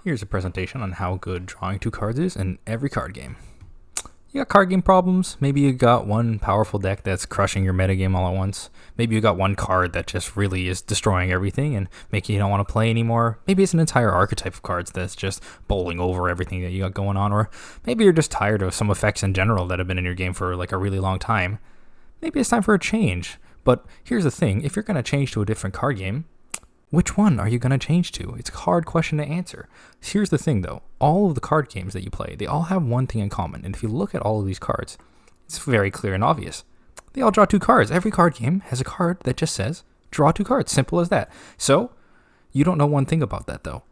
Here's a presentation on how good drawing two cards is in every card game. You got card game problems. Maybe you got one powerful deck that's crushing your metagame all at once. Maybe you got one card that just really is destroying everything and making you don't want to play anymore. Maybe it's an entire archetype of cards that's just bowling over everything that you got going on. Or maybe you're just tired of some effects in general that have been in your game for like a really long time. Maybe it's time for a change. But here's the thing, if you're going to change to a different card game, which one are you going to change to? It's a hard question to answer. Here's the thing though, all of the card games that you play, they all have one thing in common. And if you look at all of these cards, it's very clear and obvious. They all draw two cards. Every card game has a card that just says, draw two cards. Simple as that. So, you don't know one thing about that though.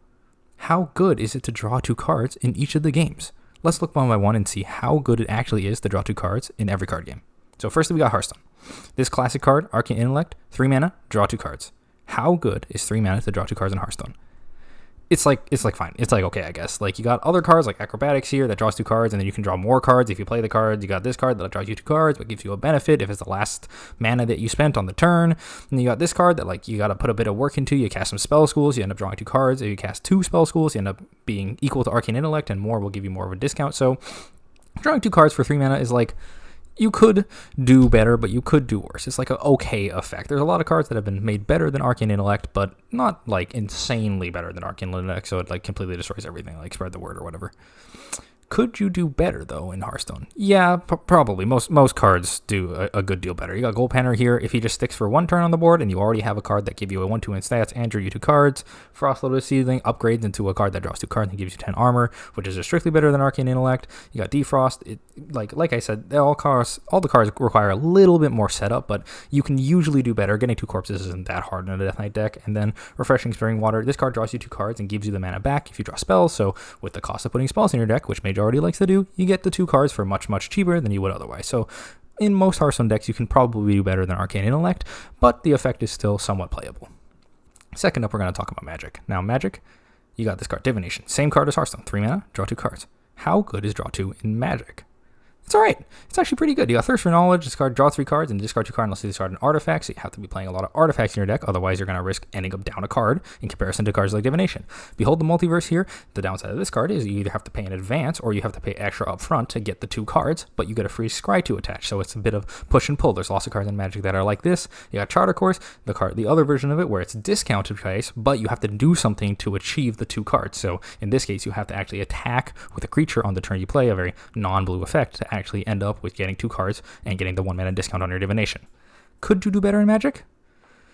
How good is it to draw two cards in each of the games? Let's look one by one and see how good it actually is to draw two cards in every card game. So first we got Hearthstone. This classic card, Arcane Intellect, 3 mana, draw two cards. How good is 3 mana to draw two cards in Hearthstone? It's like fine. It's like okay, I guess. Like you got other cards like Acrobatics here that draws two cards, and then you can draw more cards if you play the cards. You got this card that draws you two cards, but gives you a benefit if it's the last mana that you spent on the turn. And you got this card that like you got to put a bit of work into. You cast some spell schools, you end up drawing two cards. If you cast two spell schools, you end up being equal to Arcane Intellect, and more will give you more of a discount. So drawing two cards for 3 mana is like, you could do better, but you could do worse. It's like an okay effect. There's a lot of cards that have been made better than Arcane Intellect, but not like insanely better than Arcane Intellect, so it like completely destroys everything, like spread the word or whatever. Could you do better, though, in Hearthstone? Yeah, probably. Most cards do a good deal better. You got Gold Panner here. If he just sticks for one turn on the board and you already have a card that gives you a 1-2 in stats and drew you two cards, Frost Lotus Seedling upgrades into a card that draws two cards and gives you 10 armor, which is just strictly better than Arcane Intellect. You got Defrost. Like I said, all the cards require a little bit more setup, but you can usually do better. Getting two corpses isn't that hard in a Death Knight deck. And then Refreshing Spring Water. This card draws you two cards and gives you the mana back if you draw spells. So with the cost of putting spells in your deck, which Mage already likes to do, you get the two cards for much cheaper than you would otherwise. So in most Hearthstone decks, you can probably do better than Arcane Intellect, but the effect is still somewhat playable. Second up, we're going to talk about Magic. Now, Magic, you got this card, Divination. Same card as Hearthstone, 3 mana, draw two cards. How good is draw two in Magic? It's alright. It's actually pretty good. You got Thirst for Knowledge, discard, draw three cards, and discard two cards unless you discard an artifact. So you have to be playing a lot of artifacts in your deck, otherwise you're going to risk ending up down a card in comparison to cards like Divination. Behold the Multiverse here. The downside of this card is you either have to pay in advance or you have to pay extra up front to get the two cards, but you get a free Scry to attach. So it's a bit of push and pull. There's lots of cards in Magic that are like this. You got Charter Course, the other version of it where it's discounted price, but you have to do something to achieve the two cards. So in this case, you have to actually attack with a creature on the turn you play, a very non-blue effect, to actually end up with getting two cards and getting the 1 mana discount on your Divination. Could you do better in Magic?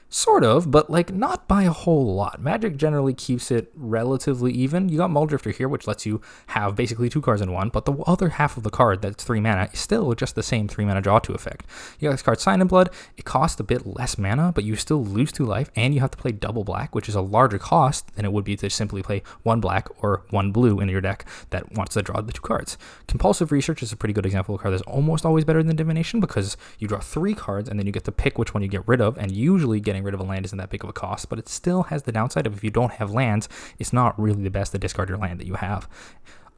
Sort of, but like not by a whole lot. Magic generally keeps it relatively even. You got Muldrifter here, which lets you have basically two cards in one, but the other half of the card that's 3 mana is still just the same 3 mana draw two effect. You got this card Sign in Blood. It costs a bit less mana, but you still lose 2 life, and you have to play double black, which is a larger cost than it would be to simply play 1 black or 1 blue in your deck that wants to draw the two cards. Compulsive Research is a pretty good example of a card that's almost always better than Divination because you draw 3 cards and then you get to pick which one you get rid of, and usually getting rid of a land isn't that big of a cost, but it still has the downside of if you don't have lands, it's not really the best to discard your land that you have.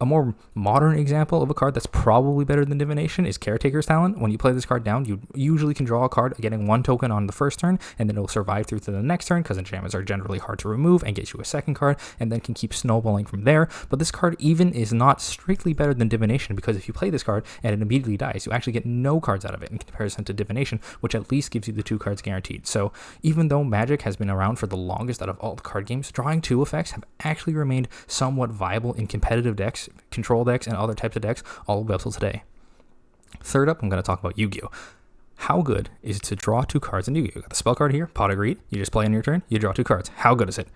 A more modern example of a card that's probably better than Divination is Caretaker's Talent. When you play this card down, you usually can draw a card getting 1 token on the first turn, and then it'll survive through to the next turn because enchantments are generally hard to remove and get you a second card, and then can keep snowballing from there. But this card even is not strictly better than Divination because if you play this card and it immediately dies, you actually get no cards out of it in comparison to Divination, which at least gives you the 2 cards guaranteed. So even though Magic has been around for the longest out of all the card games, drawing 2 effects have actually remained somewhat viable in competitive decks, control decks, and other types of decks all the way up till today. Third up, I'm going to talk about Yu-Gi-Oh! How good is it to draw 2 cards in Yu-Gi-Oh! You got the spell card here, Pot of Greed. You just play on your turn, you draw 2 cards. How good is it?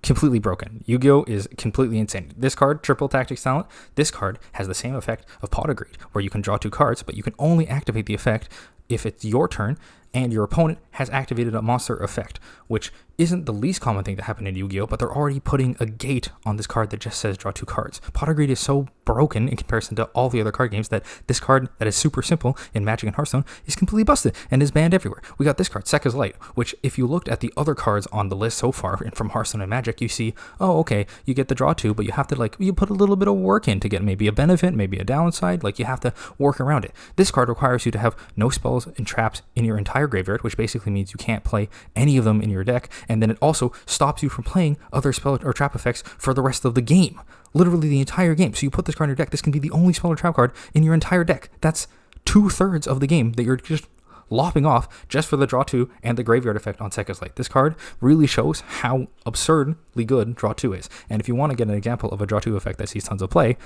Completely broken. Yu-Gi-Oh! Is completely insane. This card, Triple Tactics Talent, this card has the same effect of Pot of Greed, where you can draw 2 cards, but you can only activate the effect if it's your turn and your opponent has activated a monster effect, which isn't the least common thing to happen in Yu-Gi-Oh!, but they're already putting a gate on this card that just says draw 2 cards. Pot of Greed is so broken in comparison to all the other card games that this card that is super simple in Magic and Hearthstone is completely busted and is banned everywhere. We got this card, Sekka's Light, which if you looked at the other cards on the list so far from Hearthstone and Magic, you see, oh, okay, you get the draw 2, but you have to you put a little bit of work in to get maybe a benefit, maybe a downside, you have to work around it. This card requires you to have no spells and traps in your entire entire graveyard, which basically means you can't play any of them in your deck, and then it also stops you from playing other spell or trap effects for the rest of the game. Literally the entire game. So you put this card in your deck, this can be the only spell or trap card in your entire deck. That's 2/3 of the game that you're just lopping off just for the draw 2 and the graveyard effect on Sekka's Light. This card really shows how absurdly good draw 2 is. And if you want to get an example of a draw 2 effect that sees tons of play,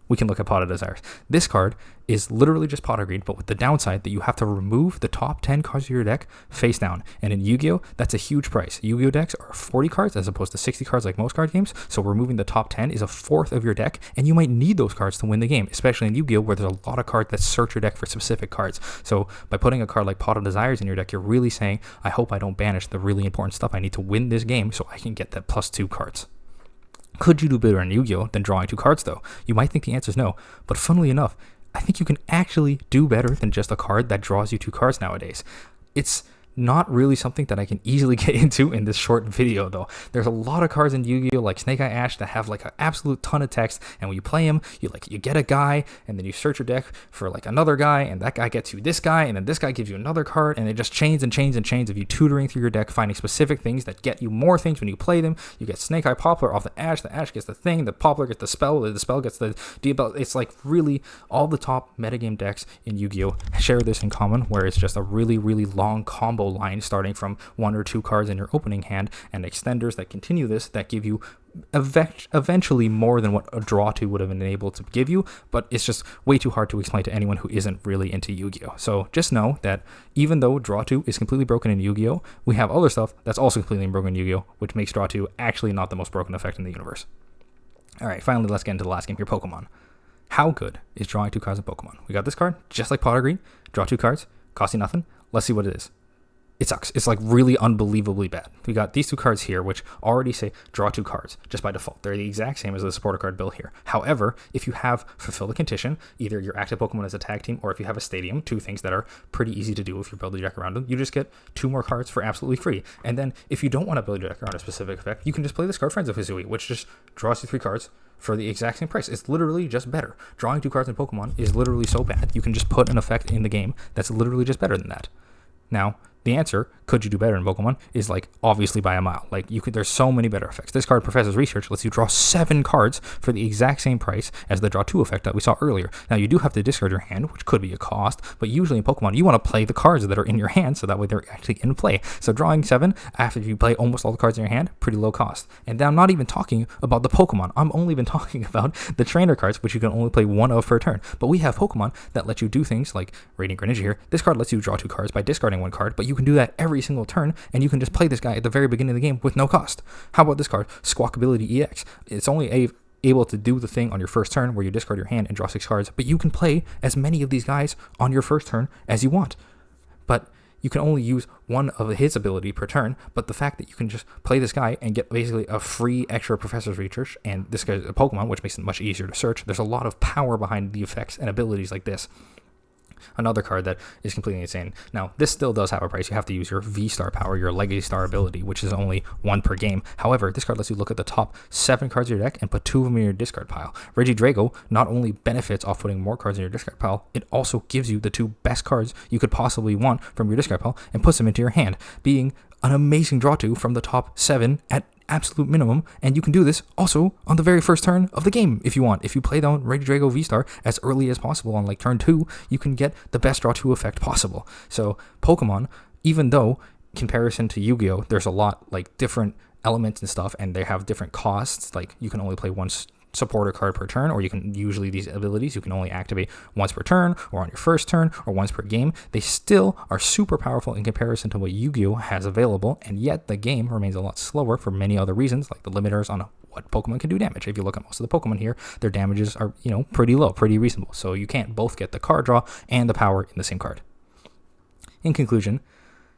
we can look at Pot of Desires. This card is literally just Pot of Greed, but with the downside that you have to remove the top 10 cards of your deck face down. And in Yu-Gi-Oh, that's a huge price. Yu-Gi-Oh decks are 40 cards as opposed to 60 cards like most card games, so removing the top 10 is a fourth of your deck, and you might need those cards to win the game, especially in Yu-Gi-Oh where there's a lot of cards that search your deck for specific cards. So by putting a card like Pot of Desires in your deck, you're really saying, I hope I don't banish the really important stuff I need to win this game so I can get that +2 cards. Could you do better in Yu-Gi-Oh than drawing 2 cards though? You might think the answer is no, but funnily enough, I think you can actually do better than just a card that draws you 2 cards nowadays. It's not really something that I can easily get into in this short video though. There's a lot of cards in Yu-Gi-Oh like Snake Eye Ash that have like an absolute ton of text, and when you play them, you get a guy, and then you search your deck for like another guy, and that guy gets you this guy, and then this guy gives you another card, and it just chains and chains and chains of you tutoring through your deck, finding specific things that get you more things when you play them. You get Snake Eye Poplar off the Ash gets the thing, the Poplar gets the spell gets the debuff. It's like really all the top metagame decks in Yu-Gi-Oh share this in common, where it's just a really, really long combo line starting from 1 or 2 cards in your opening hand and extenders that continue this that give you eventually more than what a draw 2 would have been able to give you, but it's just way too hard to explain to anyone who isn't really into Yu-Gi-Oh. So just know that even though draw 2 is completely broken in Yu-Gi-Oh, we have other stuff that's also completely broken in Yu-Gi-Oh, which makes draw 2 actually not the most broken effect in the universe. Alright, finally let's get into the last game here, Pokemon. How good is drawing 2 cards in Pokemon? We got this card, just like Pot of Greed, draw 2 cards, cost you nothing. Let's see what it is. It sucks. It's like really unbelievably bad. We got these 2 cards here, which already say draw 2 cards just by default. They're the exact same as the supporter card build here. However, if you have Fulfill the Condition, either your active Pokemon as a tag team, or if you have a stadium, 2 things that are pretty easy to do if you build your deck around them, you just get 2 more cards for absolutely free. And then if you don't want to build your deck around a specific effect, you can just play this card Friends of Hisui, which just draws you 3 cards for the exact same price. It's literally just better. Drawing 2 cards in Pokemon is literally so bad. You can just put an effect in the game that's literally just better than that. Now, the answer, could you do better in Pokemon, is like obviously by a mile. Like there's so many better effects. This card, Professor's Research, lets you draw 7 cards for the exact same price as the draw 2 effect that we saw earlier. Now you do have to discard your hand, which could be a cost, but usually in Pokemon you want to play the cards that are in your hand so that way they're actually in play. So drawing 7 after you play almost all the cards in your hand, pretty low cost. And then I'm not even talking about the Pokemon. I'm only even talking about the trainer cards, which you can only play 1 of per turn. But we have Pokemon that let you do things like Radiant Greninja here. This card lets you draw 2 cards by discarding 1 card, but you can do that every single turn, and you can just play this guy at the very beginning of the game with no cost. How about this card, Squawkability EX? It's only able to do the thing on your first turn where you discard your hand and draw 6 cards, but you can play as many of these guys on your first turn as you want. But you can only use 1 of his ability per turn, but the fact that you can just play this guy and get basically a free extra Professor's Research, and this guy's a Pokemon, which makes it much easier to search. There's a lot of power behind the effects and abilities like this. Another card that is completely insane. Now, this still does have a price. You have to use your V-Star power, your Legacy Star ability, which is only 1 per game. However, this card lets you look at the top 7 cards of your deck and put 2 of them in your discard pile. Regidrago not only benefits off putting more cards in your discard pile, it also gives you the 2 best cards you could possibly want from your discard pile and puts them into your hand, being an amazing draw 2 from the top 7 at absolute minimum. And you can do this also on the very first turn of the game if you want. If you play down Regidrago V-Star as early as possible on like turn 2, you can get the best draw 2 effect possible. So Pokemon, even though comparison to Yu-Gi-Oh, there's a lot like different elements and stuff, and they have different costs, like you can only play 1 supporter card per turn, or you can usually these abilities you can only activate once per turn or on your first turn or once per game. They still are super powerful in comparison to what Yu-Gi-Oh has available, and yet the game remains a lot slower for many other reasons, like the limiters on what Pokemon can do damage. If you look at most of the Pokemon here, their damages are pretty low, pretty reasonable, so you can't both get the card draw and the power in the same card. In conclusion,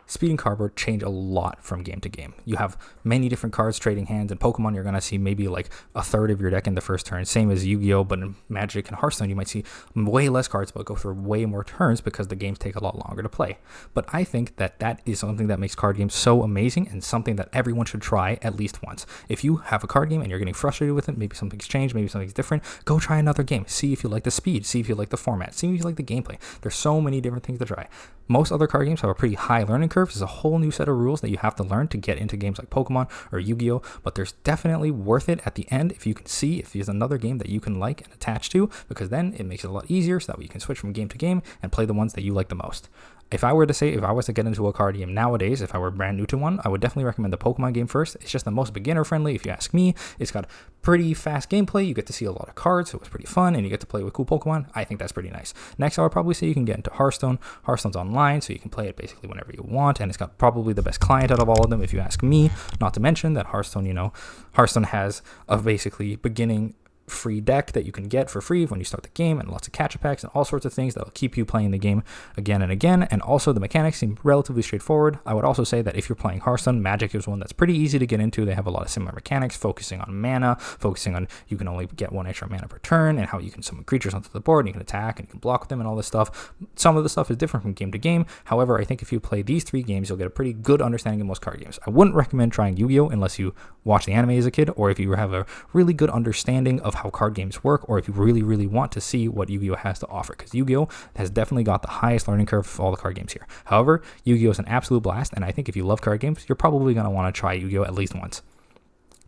Speed and Cardboard change a lot from game to game. You have many different cards trading hands. In Pokemon, you're going to see maybe like a third of your deck in the first turn. Same as Yu-Gi-Oh, but in Magic and Hearthstone, you might see way less cards, but go through way more turns because the games take a lot longer to play. But I think that is something that makes card games so amazing and something that everyone should try at least once. If you have a card game and you're getting frustrated with it, maybe something's changed, maybe something's different, go try another game. See if you like the speed, see if you like the format, see if you like the gameplay. There's so many different things to try. Most other card games have a pretty high learning curve. There's a whole new set of rules that you have to learn to get into games like Pokemon or Yu-Gi-Oh! But there's definitely worth it at the end if you can see if there's another game that you can like and attach to, because then it makes it a lot easier so that you can switch from game to game and play the ones that you like the most. If I was to get into a card game nowadays, if I were brand new to one, I would definitely recommend the Pokemon game first. It's just the most beginner friendly, if you ask me. It's got pretty fast gameplay. You get to see a lot of cards, so it's pretty fun, and you get to play with cool Pokemon. I think that's pretty nice. Next, I would probably say you can get into Hearthstone. Hearthstone's online, so you can play it basically whenever you want, and it's got probably the best client out of all of them, if you ask me. Not to mention that Hearthstone has a basically beginning free deck that you can get for free when you start the game, and lots of catch-up packs and all sorts of things that will keep you playing the game again and again. And also the mechanics seem relatively straightforward. I would also say that if you're playing Hearthstone, Magic is one that's pretty easy to get into. They have a lot of similar mechanics, focusing on mana, focusing on you can only get one extra mana per turn, and how you can summon creatures onto the board, and you can attack and you can block with them and all this stuff. Some of the stuff is different from game to game. However, I think if you play these 3 games, you'll get a pretty good understanding of most card games. I wouldn't recommend trying Yu-Gi-Oh! Unless you watch the anime as a kid, or if you have a really good understanding of how card games work, or if you really want to see what Yu-Gi-Oh! Has to offer, because Yu-Gi-Oh! Has definitely got the highest learning curve of all the card games here. However, Yu-Gi-Oh! Is an absolute blast, and I think if you love card games, you're probably going to want to try Yu-Gi-Oh! At least once.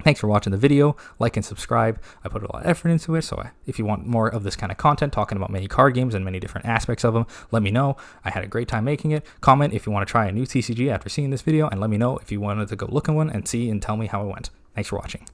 Thanks for watching the video. Like and subscribe. I put a lot of effort into it, so if you want more of this kind of content, talking about many card games and many different aspects of them, let me know. I had a great time making it. Comment if you want to try a new TCG after seeing this video, and let me know if you wanted to go look at one and see and tell me how it went. Thanks for watching.